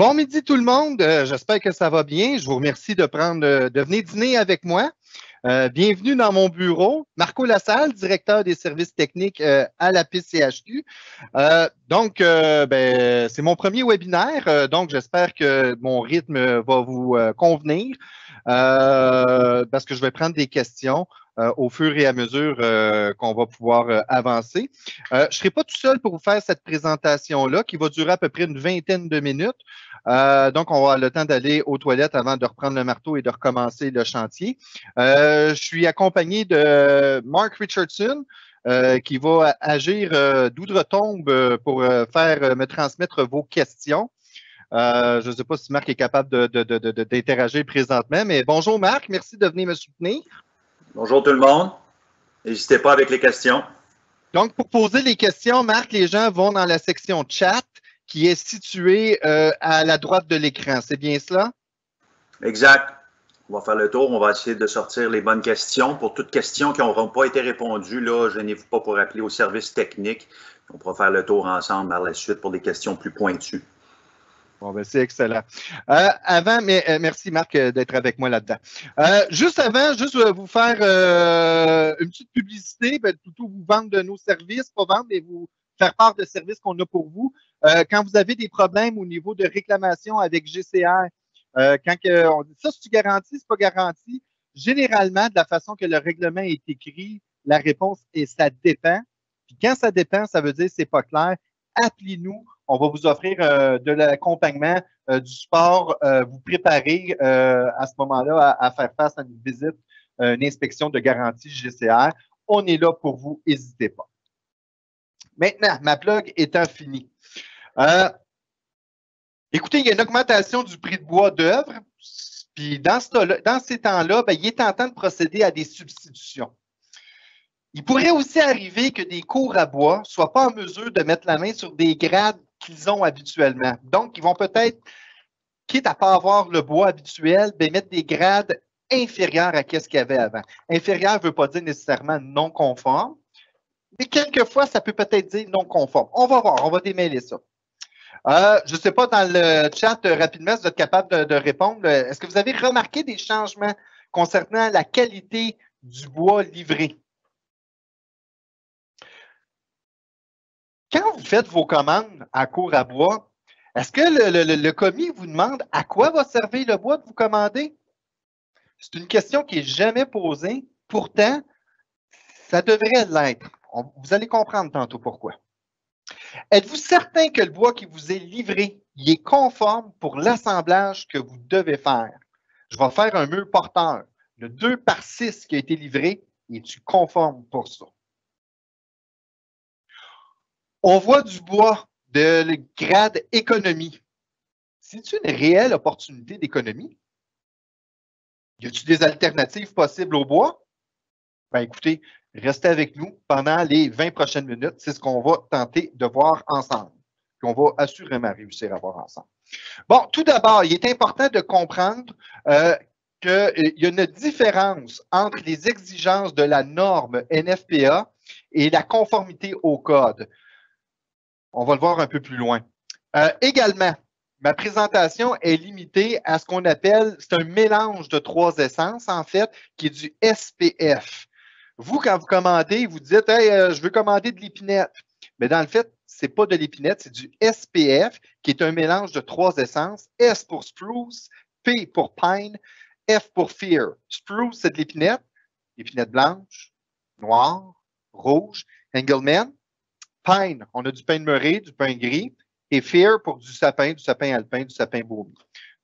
Bon midi tout le monde, j'espère que ça va bien. Je vous remercie de venir dîner avec moi. Bienvenue dans mon bureau. Marco Lassalle, directeur des services techniques à la PCHQ. C'est mon premier webinaire, donc j'espère que mon rythme va vous convenir parce que je vais prendre des questions au fur et à mesure qu'on va pouvoir avancer. Je ne serai pas tout seul pour vous faire cette présentation-là qui va durer à peu près une vingtaine de minutes. Donc, on va avoir le temps d'aller aux toilettes avant de reprendre le marteau et de recommencer le chantier. Je suis accompagné de Mark Richardson, qui va agir d'outre-tombe pour me transmettre vos questions. Je ne sais pas si Marc est capable d'interagir présentement, mais bonjour Marc, merci de venir me soutenir. Bonjour tout le monde. N'hésitez pas avec les questions. Donc, pour poser les questions, Marc, les gens vont dans la section chat qui est située à la droite de l'écran. C'est bien cela? Exact. On va faire le tour. On va essayer de sortir les bonnes questions. Pour toutes questions qui n'auront pas été répondues, là, gênez-vous pas pour appeler au service technique. On pourra faire le tour ensemble par la suite pour des questions plus pointues. Bon, ben, c'est excellent. Merci Marc d'être avec moi là-dedans. Juste vous faire une petite publicité, plutôt vous vendre de nos services, pas vendre, mais vous faire part de services qu'on a pour vous. Quand vous avez des problèmes au niveau de réclamation avec GCR, quand on dit ça, c'est-tu garanti, c'est pas garanti? Généralement, de la façon que le règlement est écrit, la réponse est ça dépend. Puis quand ça dépend, ça veut dire c'est pas clair. Appelez-nous. On va vous offrir de l'accompagnement, du support, vous préparer à ce moment-là à faire face à une visite, une inspection de garantie GCR. On est là pour vous, n'hésitez pas. Maintenant, ma plug étant finie. Écoutez, il y a une augmentation du prix de bois d'œuvre, puis dans ces temps-là, il est tentant de procéder à des substitutions. Il pourrait aussi arriver que des cours à bois ne soient pas en mesure de mettre la main sur des grades qu'ils ont habituellement. Donc, ils vont peut-être, quitte à ne pas avoir le bois habituel, mettre des grades inférieurs à ce qu'il y avait avant. Inférieur ne veut pas dire nécessairement non conforme, mais quelquefois, ça peut peut-être dire non conforme. On va voir, on va démêler ça. Je ne sais pas, dans le chat, rapidement, si vous êtes capable de répondre. Est-ce que vous avez remarqué des changements concernant la qualité du bois livré? Quand vous faites vos commandes à cours à bois, est-ce que le commis vous demande à quoi va servir le bois que vous commandez? C'est une question qui n'est jamais posée. Pourtant, ça devrait l'être. Vous allez comprendre tantôt pourquoi. Êtes-vous certain que le bois qui vous est livré il est conforme pour l'assemblage que vous devez faire? Je vais faire un mur porteur. Le 2/6 qui a été livré, es-tu conforme pour ça? On voit du bois de grade économie. C'est-tu une réelle opportunité d'économie? Y a-t-il des alternatives possibles au bois? Ben écoutez, restez avec nous pendant les 20 prochaines minutes. C'est ce qu'on va tenter de voir ensemble. Puis on va assurément réussir à voir ensemble. Bon, tout d'abord, il est important de comprendre qu'il y a une différence entre les exigences de la norme NFPA et la conformité au code. On va le voir un peu plus loin. Également, ma présentation est limitée à ce qu'on appelle, c'est un mélange de 3 essences, en fait, qui est du SPF. Vous, quand vous commandez, vous dites, hey, je veux commander de l'épinette. Mais dans le fait, ce n'est pas de l'épinette, c'est du SPF, qui est un mélange de 3 essences. S pour spruce, P pour pine, F pour fear. Spruce, c'est de l'épinette blanche, noire, rouge. Engelmann, pine, on a du pin de Murray, du pin gris, et fear pour du sapin alpin, du sapin baume.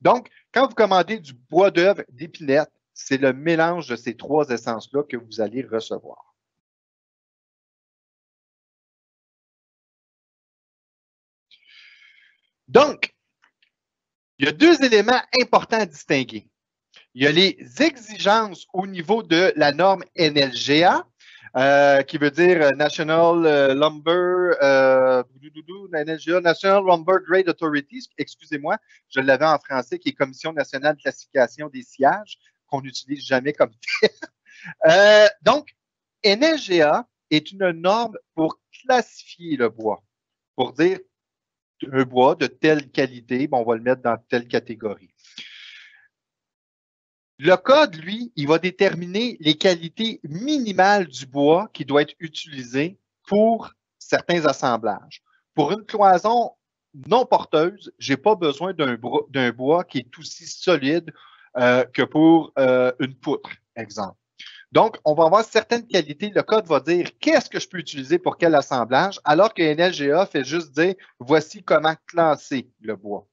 Donc, quand vous commandez du bois d'œuvre d'épinette, c'est le mélange de ces 3 essences-là que vous allez recevoir. Donc, il y a 2 éléments importants à distinguer. Il y a les exigences au niveau de la norme NLGA, qui veut dire National Lumber, NLGA, National Lumber Grade Authority, excusez-moi, je l'avais en français, qui est Commission nationale de classification des sillages, qu'on n'utilise jamais comme tel. Donc, NLGA est une norme pour classifier le bois, pour dire un bois de telle qualité, bon, on va le mettre dans telle catégorie. Le code, lui, il va déterminer les qualités minimales du bois qui doit être utilisé pour certains assemblages. Pour une cloison non porteuse, je n'ai pas besoin d'un bois qui est aussi solide que pour une poutre, exemple. Donc, on va avoir certaines qualités. Le code va dire qu'est-ce que je peux utiliser pour quel assemblage, alors que NLGA fait juste dire voici comment classer le bois.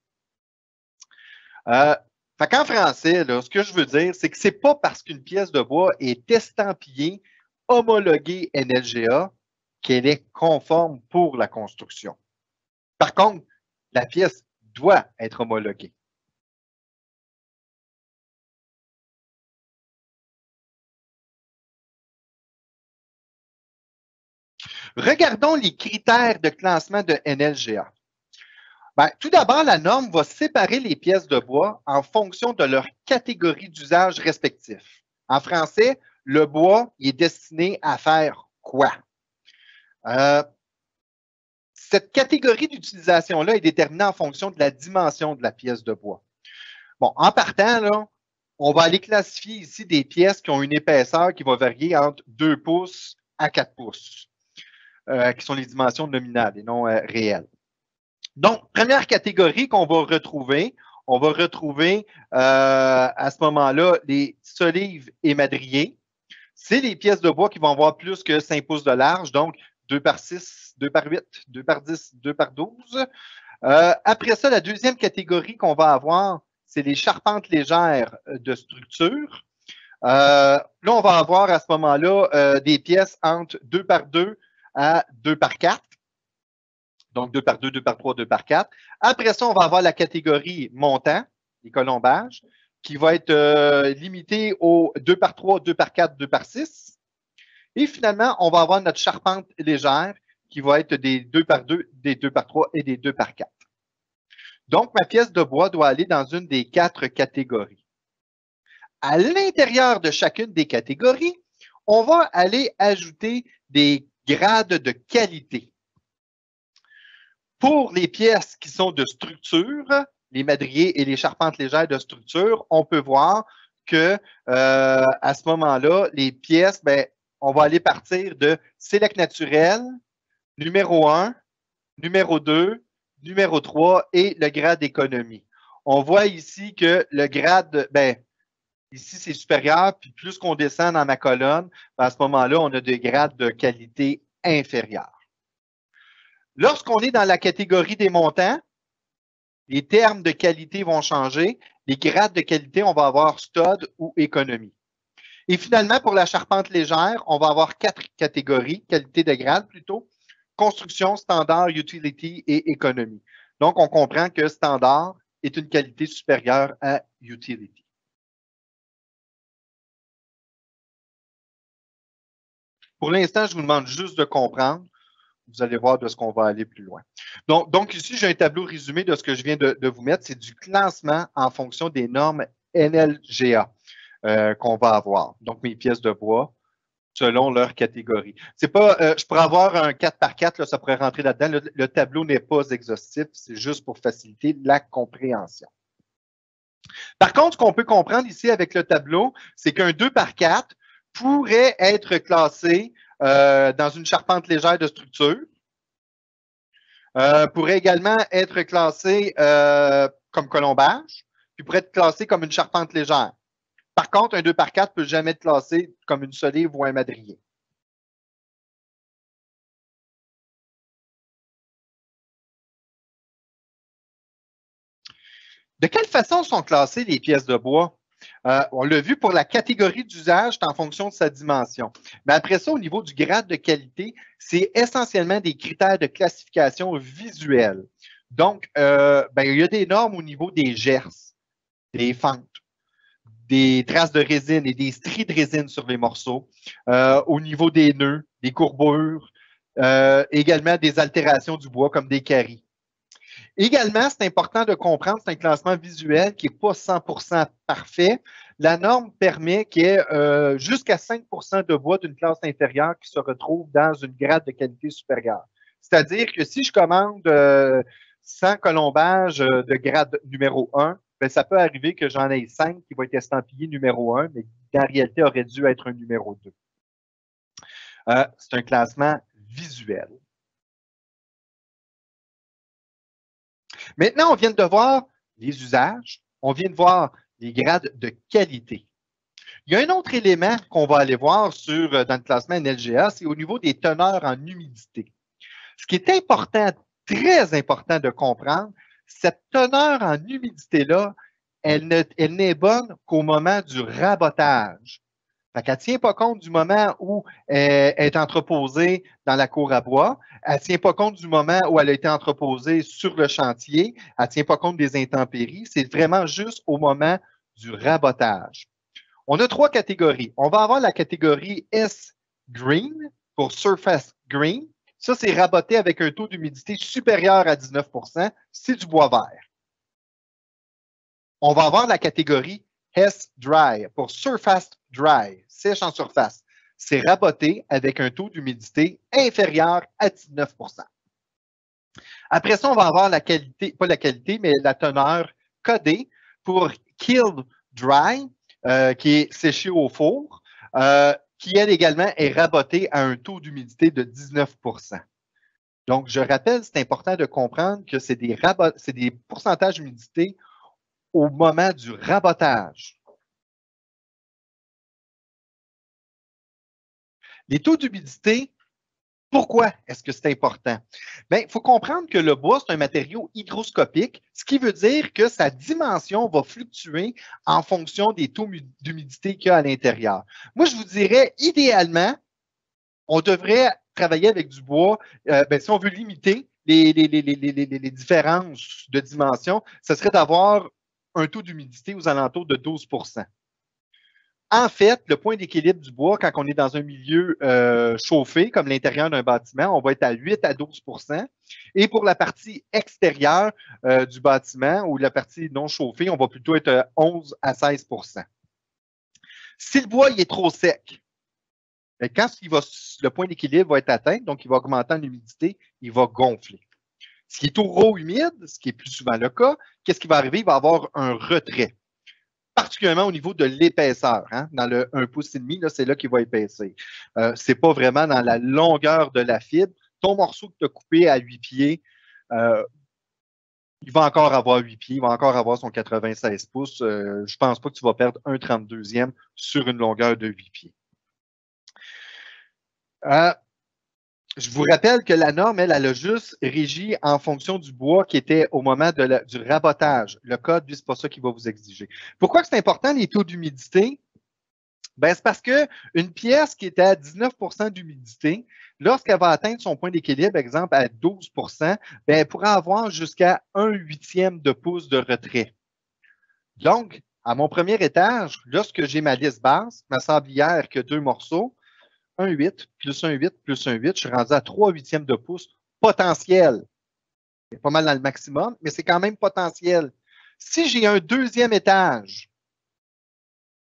Fait qu'en français, là, ce que je veux dire, c'est que c'est pas parce qu'une pièce de bois est estampillée, homologuée NLGA, qu'elle est conforme pour la construction. Par contre, la pièce doit être homologuée. Regardons les critères de classement de NLGA. Ben, tout d'abord, la norme va séparer les pièces de bois en fonction de leur catégorie d'usage respectif. En français, le bois est destiné à faire quoi? Cette catégorie d'utilisation-là est déterminée en fonction de la dimension de la pièce de bois. Bon, en partant, là, on va aller classifier ici des pièces qui ont une épaisseur qui va varier entre 2 pouces à 4 pouces, qui sont les dimensions nominales et non réelles. Donc, première catégorie qu'on va retrouver, on va retrouver à ce moment-là les solives et madriers. C'est les pièces de bois qui vont avoir plus que 5 pouces de large, donc 2 par 6, 2 par 8, 2 par 10, 2 par 12. Après ça, la deuxième catégorie qu'on va avoir, c'est les charpentes légères de structure. Là, on va avoir à ce moment-là des pièces entre 2 par 2 à 2 par 4. Donc 2 par 2, 2 par 3, 2 par 4. Après ça, on va avoir la catégorie montant, les colombages, qui va être limitée aux 2 par 3, 2 par 4, 2 par 6. Et finalement, on va avoir notre charpente légère qui va être des 2 par 2, des 2 par 3 et des 2 par 4. Donc, ma pièce de bois doit aller dans une des 4 catégories. À l'intérieur de chacune des catégories, on va aller ajouter des grades de qualité. Pour les pièces qui sont de structure, les madriers et les charpentes légères de structure, on peut voir que à ce moment-là, les pièces, ben, on va aller partir de Select naturel, numéro 1, numéro 2, numéro 3 et le grade d'économie. On voit ici que le grade, ben, ici c'est supérieur, puis plus qu'on descend dans ma colonne, ben, à ce moment-là, on a des grades de qualité inférieurs. Lorsqu'on est dans la catégorie des montants, les termes de qualité vont changer. Les grades de qualité, on va avoir stud ou économie. Et finalement, pour la charpente légère, on va avoir 4 catégories, qualité de grade plutôt, construction, standard, utility et économie. Donc, on comprend que standard est une qualité supérieure à utility. Pour l'instant, je vous demande juste de comprendre. Vous allez voir de ce qu'on va aller plus loin. Donc ici, j'ai un tableau résumé de ce que je viens de vous mettre. C'est du classement en fonction des normes NLGA qu'on va avoir. Donc, mes pièces de bois selon leur catégorie. C'est pas, je pourrais avoir un 4 par 4, là, ça pourrait rentrer là-dedans. Le tableau n'est pas exhaustif, c'est juste pour faciliter la compréhension. Par contre, ce qu'on peut comprendre ici avec le tableau, c'est qu'un 2 par 4 pourrait être classé dans une charpente légère de structure, pourrait également être classé comme colombage, puis pourrait être classé comme une charpente légère. Par contre, un 2 par 4 ne peut jamais être classé comme une solive ou un madrier. De quelle façon sont classées les pièces de bois? On l'a vu pour la catégorie d'usage, c'est en fonction de sa dimension. Mais après ça, au niveau du grade de qualité, c'est essentiellement des critères de classification visuelle. Donc, il y a des normes au niveau des gerces, des fentes, des traces de résine et des stries de résine sur les morceaux, au niveau des nœuds, des courbures, également des altérations du bois comme des caries. Également, c'est important de comprendre, c'est un classement visuel qui n'est pas 100% parfait. La norme permet qu'il y ait jusqu'à 5% de bois d'une classe inférieure qui se retrouve dans une grade de qualité supérieure. C'est-à-dire que si je commande 100 colombages de grade numéro 1, ben, ça peut arriver que j'en ai 5 qui vont être estampillés numéro 1, mais qui en réalité auraient dû être un numéro 2. C'est un classement visuel. Maintenant, on vient de voir les usages, on vient de voir les grades de qualité. Il y a un autre élément qu'on va aller voir dans le classement NLGA, c'est au niveau des teneurs en humidité. Ce qui est important, très important de comprendre, cette teneur en humidité-là, elle n'est bonne qu'au moment du rabotage. Elle ne tient pas compte du moment où elle est entreposée dans la cour à bois. Elle ne tient pas compte du moment où elle a été entreposée sur le chantier. Elle ne tient pas compte des intempéries. C'est vraiment juste au moment du rabotage. On a 3 catégories. On va avoir la catégorie S-Green pour Surface Green. Ça, c'est raboté avec un taux d'humidité supérieur à 19 %. C'est du bois vert. On va avoir la catégorie S-Dry pour Surface Dry, sèche en surface. C'est raboté avec un taux d'humidité inférieur à 19 %. Après ça, on va avoir la qualité, pas la qualité, mais la teneur codée pour Kiln Dry, qui est séché au four, qui, elle également, est rabotée à un taux d'humidité de 19 %. Donc, je rappelle, c'est important de comprendre que c'est des pourcentages d'humidité au moment du rabotage. Les taux d'humidité, pourquoi est-ce que c'est important? Bien, il faut comprendre que le bois, c'est un matériau hygroscopique, ce qui veut dire que sa dimension va fluctuer en fonction des taux d'humidité qu'il y a à l'intérieur. Moi, je vous dirais, idéalement, on devrait travailler avec du bois, si on veut limiter les différences de dimension, ce serait d'avoir un taux d'humidité aux alentours de 12 %. En fait, le point d'équilibre du bois, quand on est dans un milieu chauffé, comme l'intérieur d'un bâtiment, on va être à 8 à 12 %. Et pour la partie extérieure du bâtiment ou la partie non chauffée, on va plutôt être à 11 à 16 %. Si le bois il est trop sec, quand le point d'équilibre va être atteint, donc il va augmenter en humidité, il va gonfler. S'il est trop humide, ce qui est plus souvent le cas, qu'est-ce qui va arriver? Il va avoir un retrait, particulièrement au niveau de l'épaisseur. Hein? Dans le 1,5 pouce, c'est là qu'il va épaissir. Ce n'est pas vraiment dans la longueur de la fibre. Ton morceau que tu as coupé à 8 pieds, il va encore avoir 8 pieds, il va encore avoir son 96 pouces. Je ne pense pas que tu vas perdre un 32e sur une longueur de 8 pieds. Je vous rappelle que la norme, elle a juste régi en fonction du bois qui était au moment du rabotage. Le code, lui, ce n'est pas ça qui va vous exiger. Pourquoi c'est important, les taux d'humidité? Ben, c'est parce qu'une pièce qui était à 19 % d'humidité, lorsqu'elle va atteindre son point d'équilibre, exemple à 12 %, ben, elle pourra avoir jusqu'à 1/8 de pouce de retrait. Donc, à mon premier étage, lorsque j'ai ma lisse basse, ma sablière qui a 2 morceaux, 1,8 plus 1,8 plus 1,8, je suis rendu à 3/8 de pouce potentiel. C'est pas mal dans le maximum, mais c'est quand même potentiel. Si j'ai un deuxième étage,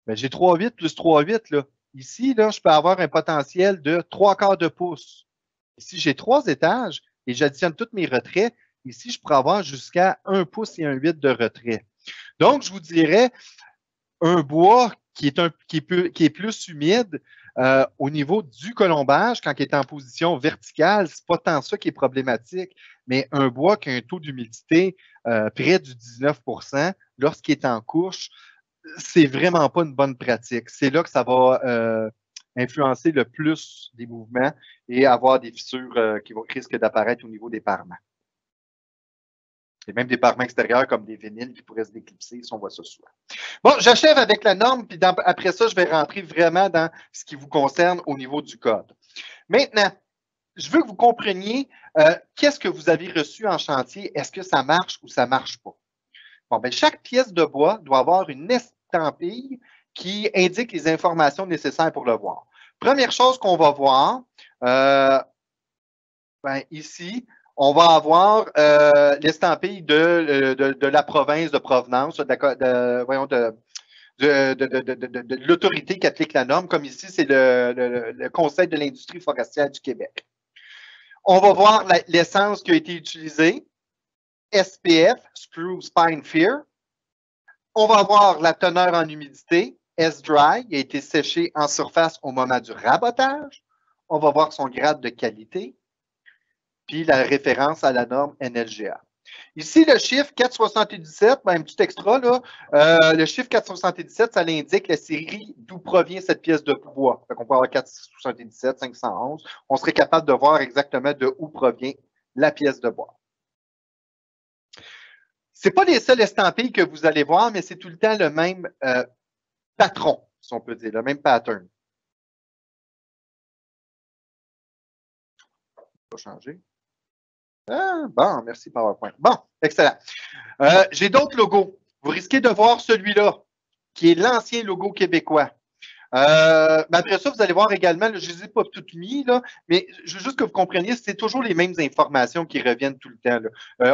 ben j'ai 3,8 plus 3,8. Là. Ici, là, je peux avoir un potentiel de 3/4 de pouce. Et si j'ai 3 étages et j'additionne tous mes retraits, ici, je pourrais avoir jusqu'à 1 pouce et 1,8 de retrait. Donc, je vous dirais, un bois qui est plus humide, au niveau du colombage, quand il est en position verticale, ce n'est pas tant ça qui est problématique, mais un bois qui a un taux d'humidité près du 19 % lorsqu'il est en couche, c'est vraiment pas une bonne pratique. C'est là que ça va influencer le plus des mouvements et avoir des fissures qui risquent d'apparaître au niveau des parements. Et même des parements extérieurs comme des vinyles qui pourraient se déclipser, si on voit ça souvent. Bon, j'achève avec la norme, puis après ça, je vais rentrer vraiment dans ce qui vous concerne au niveau du code. Maintenant, je veux que vous compreniez qu'est-ce que vous avez reçu en chantier. Est-ce que ça marche ou ça ne marche pas? Bon, bien, chaque pièce de bois doit avoir une estampille qui indique les informations nécessaires pour le voir. Première chose qu'on va voir, ici, on va avoir l'estampille de la province de provenance, de l'autorité qui applique la norme, comme ici, c'est le Conseil de l'industrie forestière du Québec. On va voir l'essence qui a été utilisée. SPF, Screw Spine Fear. On va avoir la teneur en humidité, S-Dry, il a été séché en surface au moment du rabotage. On va voir son grade de qualité, puis la référence à la norme NLGA. Ici, le chiffre 477, un petit extra, là, le chiffre 477, ça l'indique la série d'où provient cette pièce de bois. On peut avoir 477, 511. On serait capable de voir exactement de où provient la pièce de bois. Ce n'est pas les seuls estampilles que vous allez voir, mais c'est tout le temps le même patron, si on peut dire, le même pattern. Ça va changer. Ah, bon, merci PowerPoint. Bon, excellent. J'ai d'autres logos. Vous risquez de voir celui-là, qui est l'ancien logo québécois. Mais après ça, vous allez voir également, là, je ne les ai pas toutes mis, là, mais je veux juste que vous compreniez, c'est toujours les mêmes informations qui reviennent tout le temps.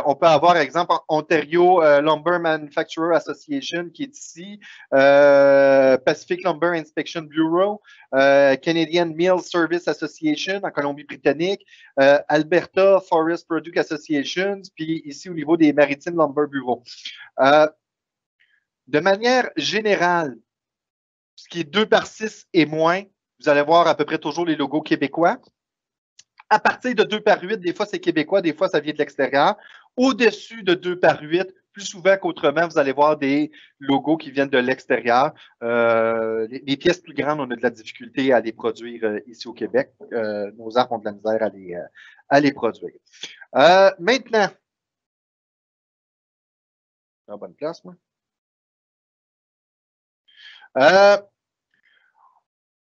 On peut avoir, par exemple, Ontario Lumber Manufacturer Association qui est ici, Pacific Lumber Inspection Bureau, Canadian Mill Service Association en Colombie-Britannique, Alberta Forest Product Association, puis ici au niveau des Maritime Lumber Bureau. De manière générale, ce qui est 2/6 et moins, vous allez voir à peu près toujours les logos québécois. À partir de 2/8, des fois c'est québécois, des fois ça vient de l'extérieur. Au-dessus de 2/8, plus souvent qu'autrement, vous allez voir des logos qui viennent de l'extérieur. Les pièces plus grandes, on a de la difficulté à les produire ici au Québec. Nos arts ont de la misère à les produire. Maintenant, en bonne place, moi.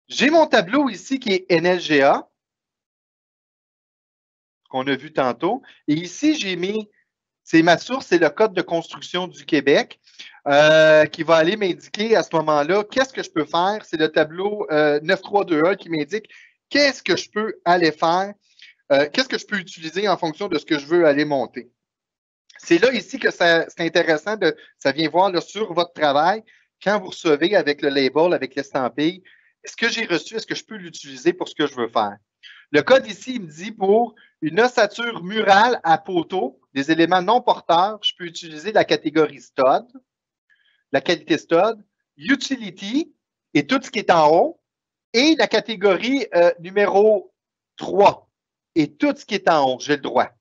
J'ai mon tableau ici qui est NLGA, qu'on a vu tantôt. Et ici, j'ai mis, c'est ma source, c'est le Code de construction du Québec qui va aller m'indiquer à ce moment-là qu'est-ce que je peux faire. C'est le tableau 9321 qui m'indique qu'est-ce que je peux aller faire, qu'est-ce que je peux utiliser en fonction de ce que je veux aller monter. C'est là ici que c'est intéressant, ça vient voir là, sur votre travail, quand vous recevez avec le label, avec l'estampille, est-ce que j'ai reçu, est-ce que je peux l'utiliser pour ce que je veux faire? Le code ici, il me dit pour une ossature murale à poteau, des éléments non porteurs, je peux utiliser la catégorie stud, la qualité stud, utility et tout ce qui est en haut, et la catégorie numéro 3 et tout ce qui est en haut, j'ai le droit.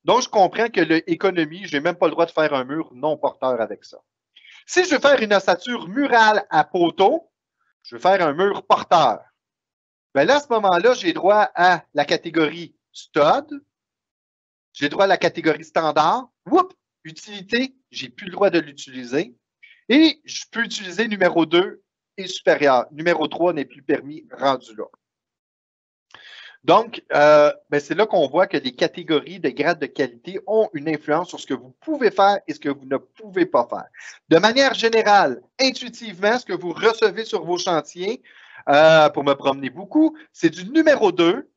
Donc, je comprends que l'économie, je n'ai même pas le droit de faire un mur non porteur avec ça. Si je veux faire une ossature murale à poteau, je veux faire un mur porteur. Bien là, à ce moment-là, j'ai droit à la catégorie stud, j'ai droit à la catégorie standard, utilité, j'ai plus le droit de l'utiliser, et je peux utiliser numéro 2 et supérieur. Numéro 3 n'est plus permis, rendu là. Donc, c'est là qu'on voit que les catégories de grades de qualité ont une influence sur ce que vous pouvez faire et ce que vous ne pouvez pas faire. De manière générale, intuitivement, ce que vous recevez sur vos chantiers, pour me promener beaucoup, c'est du numéro 2,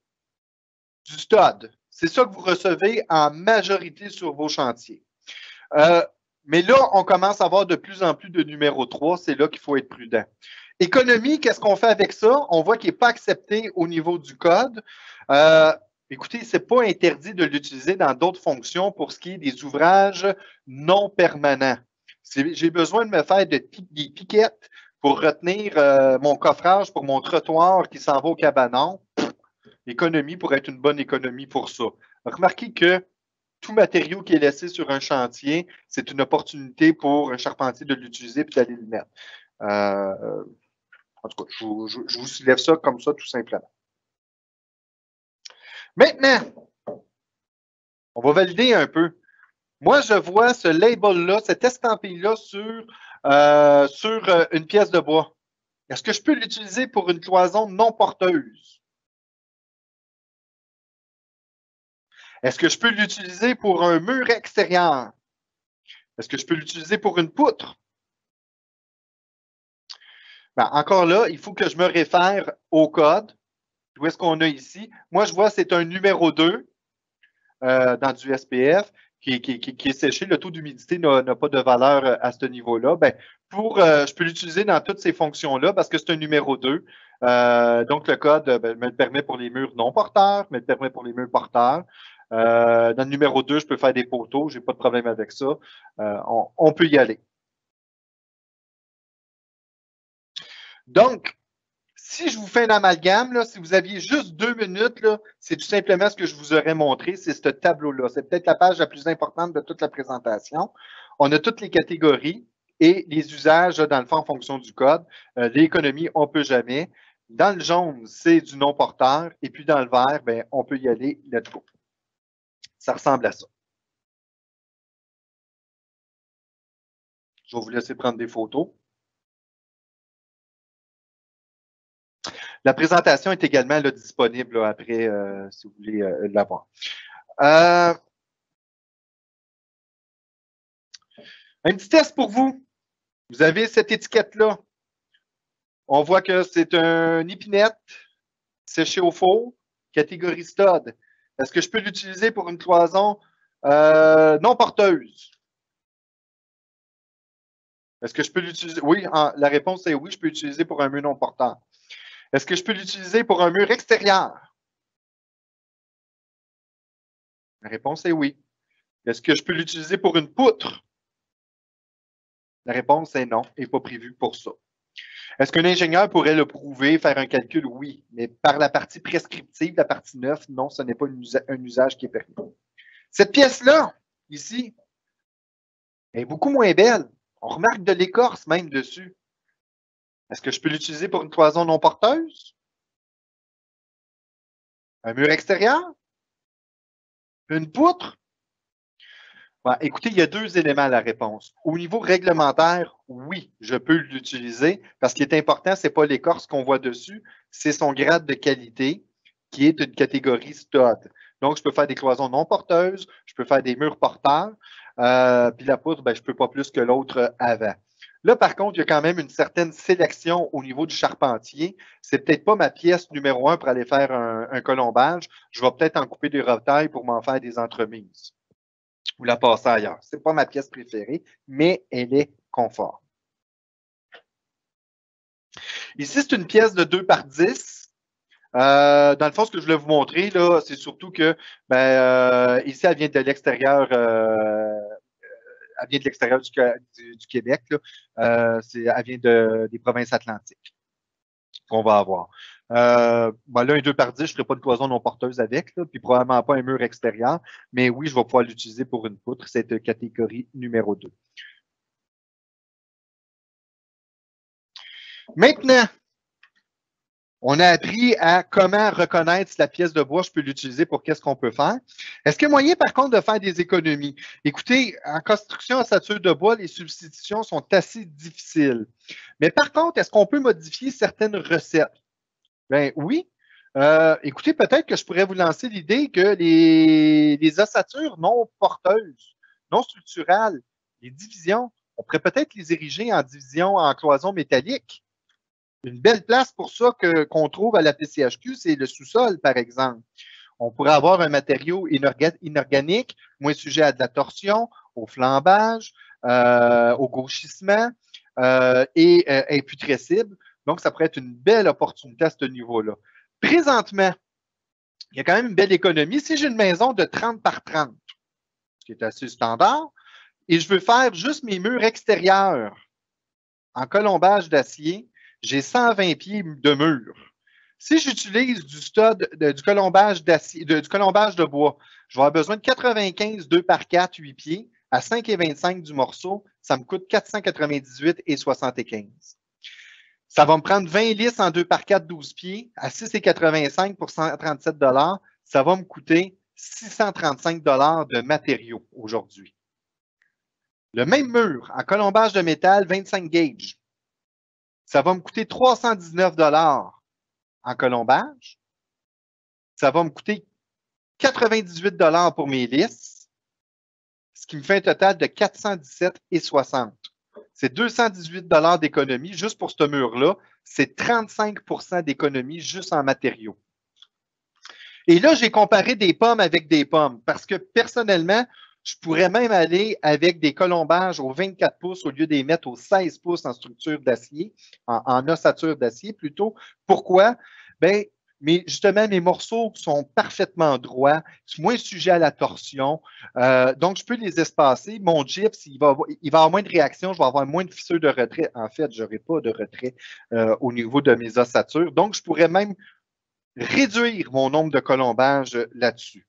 du stud. C'est ça que vous recevez en majorité sur vos chantiers. Mais là, on commence à avoir de plus en plus de numéro 3. C'est là qu'il faut être prudent. Économie, qu'est-ce qu'on fait avec ça? On voit qu'il n'est pas accepté au niveau du code. Écoutez, ce n'est pas interdit de l'utiliser dans d'autres fonctions pour ce qui est des ouvrages non permanents. J'ai besoin de me faire des piquettes pour retenir mon coffrage pour mon trottoir qui s'en va au cabanon. L'économie pourrait être une bonne économie pour ça. Remarquez que tout matériau qui est laissé sur un chantier, c'est une opportunité pour un charpentier de l'utiliser et d'aller le mettre. En tout cas, je vous soulève ça comme ça, tout simplement. Maintenant, on va valider un peu. Moi, je vois ce label-là, cette estampille-là sur une pièce de bois. Est-ce que je peux l'utiliser pour une cloison non porteuse? Est-ce que je peux l'utiliser pour un mur extérieur? Est-ce que je peux l'utiliser pour une poutre? Ben, encore là, il faut que je me réfère au code. Où est-ce qu'on a ici? Moi, je vois c'est un numéro 2 dans du SPF qui est séché. Le taux d'humidité n'a pas de valeur à ce niveau-là. Ben, je peux l'utiliser dans toutes ces fonctions-là parce que c'est un numéro 2. Donc, le code me le permet pour les murs non porteurs, me le permet pour les murs porteurs. Dans le numéro 2, je peux faire des poteaux. Je n'ai pas de problème avec ça. On peut y aller. Donc, si je vous fais un amalgame, là, si vous aviez juste 2 minutes, c'est tout simplement ce que je vous aurais montré, c'est ce tableau-là. C'est peut-être la page la plus importante de toute la présentation. On a toutes les catégories et les usages, dans le fond, en fonction du code. L'économie, on ne peut jamais. Dans le jaune, c'est du non-porteur. Et puis dans le vert, ben, on peut y aller, let's go. Ça ressemble à ça. Je vais vous laisser prendre des photos. La présentation est également là, disponible là, après, si vous voulez l'avoir. Un petit test pour vous. Vous avez cette étiquette-là. On voit que c'est un épinette séché au four, catégorie stud. Est-ce que je peux l'utiliser pour une cloison non porteuse? Est-ce que je peux l'utiliser? Oui, la réponse est oui, je peux l'utiliser pour un mur non porteur. Est-ce que je peux l'utiliser pour un mur extérieur? La réponse est oui. Est-ce que je peux l'utiliser pour une poutre? La réponse est non, et pas prévu pour ça. Est-ce qu'un ingénieur pourrait le prouver, faire un calcul? Oui, mais par la partie prescriptive, la partie 9, non, ce n'est pas un usage qui est permis. Cette pièce-là, ici, est beaucoup moins belle. On remarque de l'écorce même dessus. Est-ce que je peux l'utiliser pour une cloison non porteuse? Un mur extérieur? Une poutre? Bon, écoutez, il y a 2 éléments à la réponse. Au niveau réglementaire, oui, je peux l'utiliser parce qu'il est important, ce n'est pas l'écorce qu'on voit dessus, c'est son grade de qualité qui est une catégorie stud. Donc, je peux faire des cloisons non porteuses, je peux faire des murs porteurs, puis la poutre, ben, je ne peux pas plus que l'autre avant. Là, par contre, il y a quand même une certaine sélection au niveau du charpentier. C'est peut-être pas ma pièce numéro 1 pour aller faire un colombage. Je vais peut-être en couper des retailles pour m'en faire des entremises ou la passer ailleurs. Ce n'est pas ma pièce préférée, mais elle est confort. Ici, c'est une pièce de 2 par 10. Dans le fond, ce que je voulais vous montrer, là, c'est surtout que ici, elle vient de l'extérieur. Elle vient de l'extérieur du Québec. Là. Elle vient des provinces atlantiques qu'on va avoir. Là, un 2 par 10, je ne ferai pas de cloison non porteuse avec, là, puis probablement pas un mur extérieur, mais oui, je vais pouvoir l'utiliser pour une poutre, cette catégorie numéro 2. Maintenant, on a appris à comment reconnaître si la pièce de bois, je peux l'utiliser pour qu'est-ce qu'on peut faire. Est-ce qu'il y a moyen, par contre, de faire des économies? Écoutez, en construction en ossature de bois, les substitutions sont assez difficiles. Mais par contre, est-ce qu'on peut modifier certaines recettes? Ben oui. Écoutez, peut-être que je pourrais vous lancer l'idée que les ossatures non porteuses, non structurales, les divisions, on pourrait peut-être les ériger en divisions en cloisons métalliques. Une belle place pour ça qu'on trouve à la PCHQ, c'est le sous-sol, par exemple. On pourrait avoir un matériau inorganique, moins sujet à de la torsion, au flambage, au gauchissement et imputrescible. Donc, ça pourrait être une belle opportunité à ce niveau-là. Présentement, il y a quand même une belle économie. Si j'ai une maison de 30 par 30, ce qui est assez standard, et je veux faire juste mes murs extérieurs en colombage d'acier, j'ai 120 pieds de mur. Si j'utilise du colombage d'acier, du colombage de bois, je vais avoir besoin de 95 2 par 4, 8 pieds à 5,25 du morceau. Ça me coûte 498,75. Ça va me prendre 20 lisses en 2 par 4, 12 pieds à 6,85 pour 137 $. Ça va me coûter 635 $ de matériaux aujourd'hui. Le même mur en colombage de métal, 25 gauges. Ça va me coûter 319 $ en colombage. Ça va me coûter 98 $ pour mes lisses, ce qui me fait un total de 417,60. C'est 218 $ d'économie juste pour ce mur-là. C'est 35 % d'économie juste en matériaux. Et là, j'ai comparé des pommes avec des pommes parce que personnellement, je pourrais même aller avec des colombages aux 24 pouces au lieu des mettre aux 16 pouces en structure d'acier, en ossature d'acier plutôt. Pourquoi? Bien, mais justement, mes morceaux sont parfaitement droits, moins sujets à la torsion. Donc, je peux les espacer. Mon gyps, il va avoir moins de réaction, je vais avoir moins de fissures de retrait. En fait, je n'aurai pas de retrait au niveau de mes ossatures. Donc, je pourrais même réduire mon nombre de colombages là-dessus.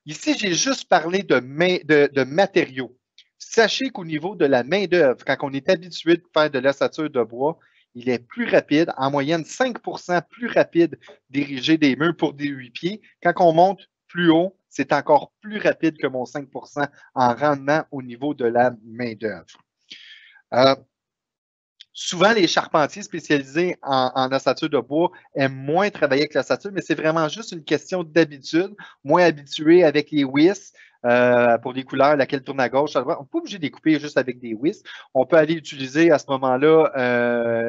Ici, j'ai juste parlé de matériaux. Sachez qu'au niveau de la main-d'œuvre, quand on est habitué de faire de l'ossature de bois, il est plus rapide, en moyenne 5 plus rapide d'ériger des murs pour des 8 pieds. Quand on monte plus haut, c'est encore plus rapide que mon 5 en rendement au niveau de la main-d'œuvre. Souvent, les charpentiers spécialisés en ossature de bois aiment moins travailler avec l'ossature, mais c'est vraiment juste une question d'habitude, moins habitué avec les wisses. Pour les couleurs, laquelle tourne à gauche, à droite. On n'est pas obligé de les couper juste avec des wisses. On peut aller utiliser à ce moment-là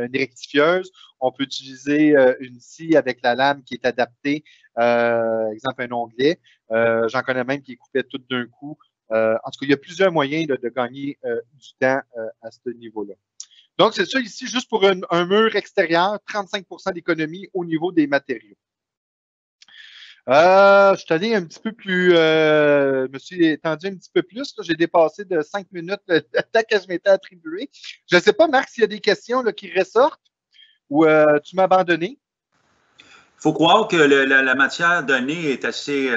une rectifieuse. On peut utiliser une scie avec la lame qui est adaptée, exemple un onglet. J'en connais même qui est coupé tout d'un coup. En tout cas, il y a plusieurs moyens de gagner du temps à ce niveau-là. Donc, c'est ça ici, juste pour un mur extérieur, 35 d'économie au niveau des matériaux. Je suis allé un petit peu plus, je me suis étendu un petit peu plus. J'ai dépassé de 5 minutes le temps que je m'étais attribué. Je ne sais pas, Marc, s'il y a des questions là, qui ressortent ou tu m'as abandonné. Il faut croire que la matière donnée est assez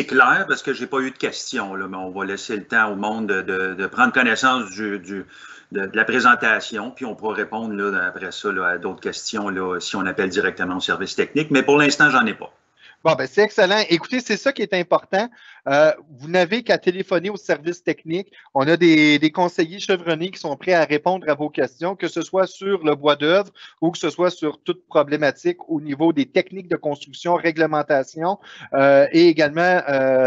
claire parce que je n'ai pas eu de questions, là, mais on va laisser le temps au monde de prendre connaissance de la présentation, puis on pourra répondre là, après ça là, à d'autres questions là, si on appelle directement au service technique. Mais pour l'instant, j'en ai pas. Bon, ben c'est excellent. Écoutez, c'est ça qui est important. Vous n'avez qu'à téléphoner au service technique. On a des conseillers chevronnés qui sont prêts à répondre à vos questions, que ce soit sur le bois d'œuvre ou que ce soit sur toute problématique au niveau des techniques de construction, réglementation et également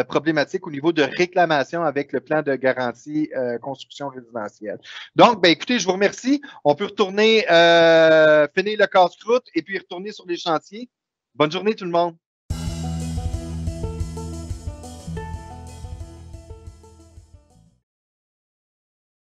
problématique au niveau de réclamation avec le plan de garantie construction résidentielle. Donc, ben écoutez, je vous remercie. On peut retourner finir le casse-croûte et puis retourner sur les chantiers. Bonne journée tout le monde.